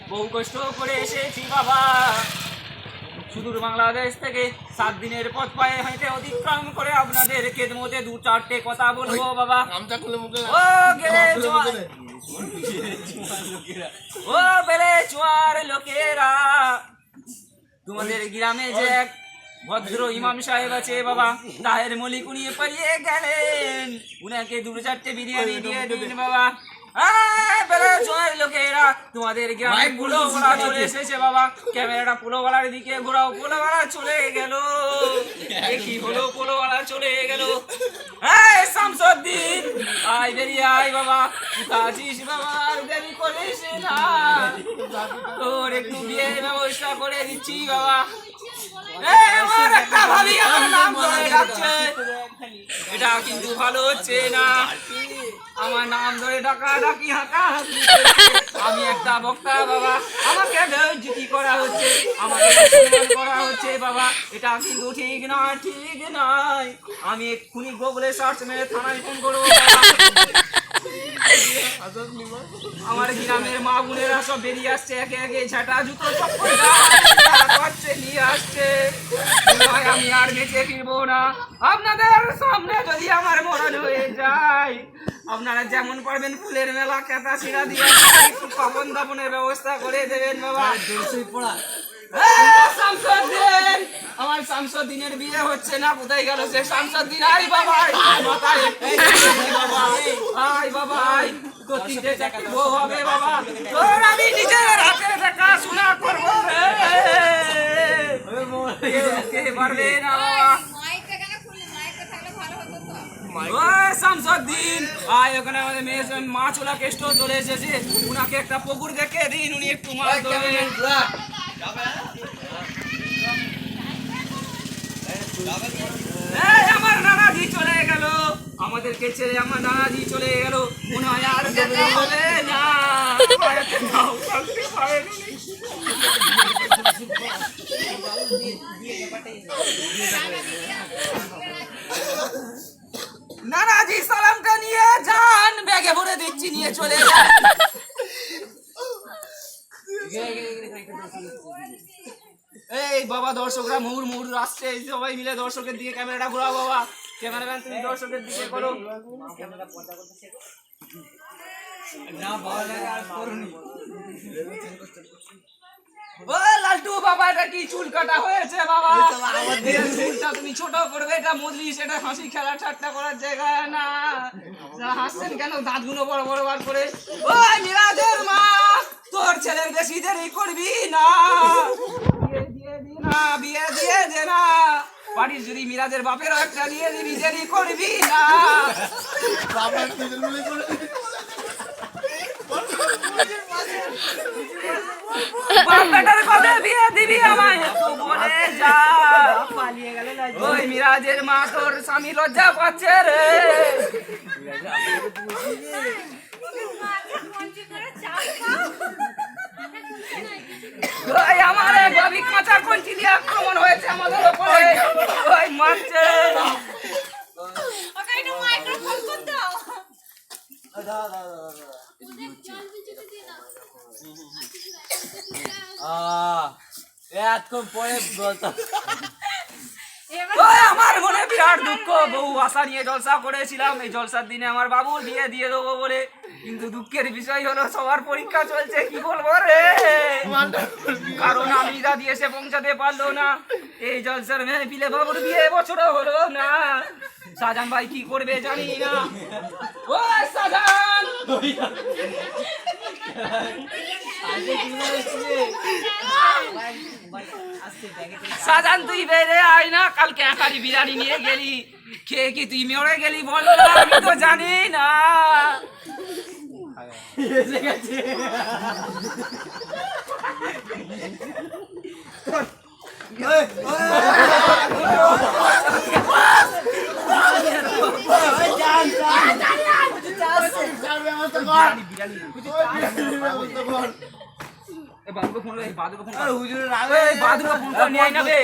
বহু কষ্ট করে এসেছি বাবা, সুদূর বাংলাদেশ থেকে 7 দিনের পথ পায়ে হেঁটে অতিক্রম করে আপনাদের খেদমতে 2-4টে কথা বলবো বাবা। ও গেলে জোয়ার, ও বেলে চুয়ার লোকেরা, তোমাদের গ্রামে যে এক ভদ্র ইমাম সাহেব আছে বাবা, তাহের মলিক উনি পালিয়ে গেলেন, উনাকে 2-4টে বিরিয়ানি দিয়ে দিন বাবা। লোকেরা, তোমাদের গ্রামে পুলো বলা চলে এসেছে বাবা, ক্যামেরাটা পুলো বলার দিকে ঘোরাও, পুলো বলা চলে গেল, কি হলো পুলো বলা চলে গেল। শামসুদ্দিন আয়, বেরিয়ে আয় বাবা, আছিস বাবা, আর দেরি করিস না, তোর একটু বিয়ের ব্যবস্থা করে দিচ্ছি বাবা। আমার একটা ভাবি আমার নাম ধরে ডাকছে, এটা কিন্তু ভালো হচ্ছে না, আমার নাম ধরে ডাকা ডাকি হাঁকা হাঁকি, আমি একটা বক্তা বাবা, আমাকে বেইজ্জতি করা হচ্ছে, আমাকে অপমান করা হচ্ছে বাবা, এটা কিন্তু ঠিক নয়, ঠিক নয়, আমি এক্ষুনি গুগলে সার্চ মেরে থানায় ফোন করবো বাবা। আমার গ্রামের মা বোনেরা সব বেরিয়ে আসছে, একে একে ঝাঁটা জুতো চপ্পল নিয়ে আসছে, আমি আর বেঁচে ফিরবো না, আপনাদের সামনে যদি আমার মরণ হয়ে যায়, আপনারা যেমন পারবেন ফুলের মেলা কেতা ছিঁড়া দিয়ে একটু পাবন দাপনের ব্যবস্থা করে দেবেন বাবা। শামসুদ্দিন, আমার শামসুদ্দিনের বিয়ে হচ্ছে না, কোথায় গেল সে শামসুদ্দিন? আই বাবা, মাথায় আই বাবা, আই তোর 3টে চাকরি বউ হবে বাবা, তোর আমি নিজের হাতে দেখাশোনা করবো রে, পারবে না বাবা। শামসুদ্দিন আয়, ওখানে আমাদের মেয়ে মাছ ওলা কেষ্ট চলে এসেছে, উনাকে একটা পুকুর দেখে দিন, উনি একটু মাছ ধরবেন। আমার নানাজি চলে গেল, আমাদেরকে ছেড়ে আমার নানাজি চলে গেল, মনে হয় আর যেতে হবে না। নানাজি সালামটা নিয়ে যান, ব্যাগে ভরে দিচ্ছি, নিয়ে চলে যান। এই বাবা, দর্শকরা মুহুর মুহুর আসছে, সবাই মিলে দর্শকের দিকে ক্যামেরাটা ঘোরাও বাবা, ক্যামেরাম্যান তুমি দর্শকের দিকে করো। ও লালটু বাবা, এটা কি চুল কাটা হয়েছে বাবা? চুলটা তুমি ছোট করবে, এটা মজলিস, এটা হাসি খেলা ঠাট্টা করার জায়গা না, হাসছেন কেন? দাঁতগুলো বড় বড় বার করে। ওই মিরাজের মা, তোর ছেলের বেশি দেরি করবি না, বিয়ে দিয়ে দে না, বাড়ির যদি মিরাজের বাপেরও একটা দিয়ে দিবি, দেরি করবি না। ওই মিরাজের মা, তোর স্বামী লজ্জা পাচ্ছে রে, আমার ভাবি কাঁচা কঞ্চি দিয়ে আক্রমণ হয়েছে আমাদের উপরে, ওই মারছে। আমার মনে বিরাট দুঃখ, বহু আশা নিয়ে জলসা করেছিলাম, এই জলসার দিনে আমার বাবুর বিয়ে দিয়ে দেবো বলে, কিন্তু দুঃখের বিষয় হলো সবার পরীক্ষা চলছে, কি বলবো রে, কারণ আমি দাদি এসে পৌঁছাতে পারলো না, এই জলসার মেহফিলে বাবুর বিয়ে বছরও হলো না। শাহজাহান ভাই কি করবে জানি না। ও শাহজাহান, শাহজাহান তুই বেড়ে আয় না, কালকে একারি বিরিয়ানি নিয়ে গেলি, খেয়ে কি তুই মরে গেলি বল, আমি তো জানি না। বাদুকে ফোন, বাদুকে ফোন, হুজুরের আগে বাদুকে ফোন নিয়ে আয় না বে।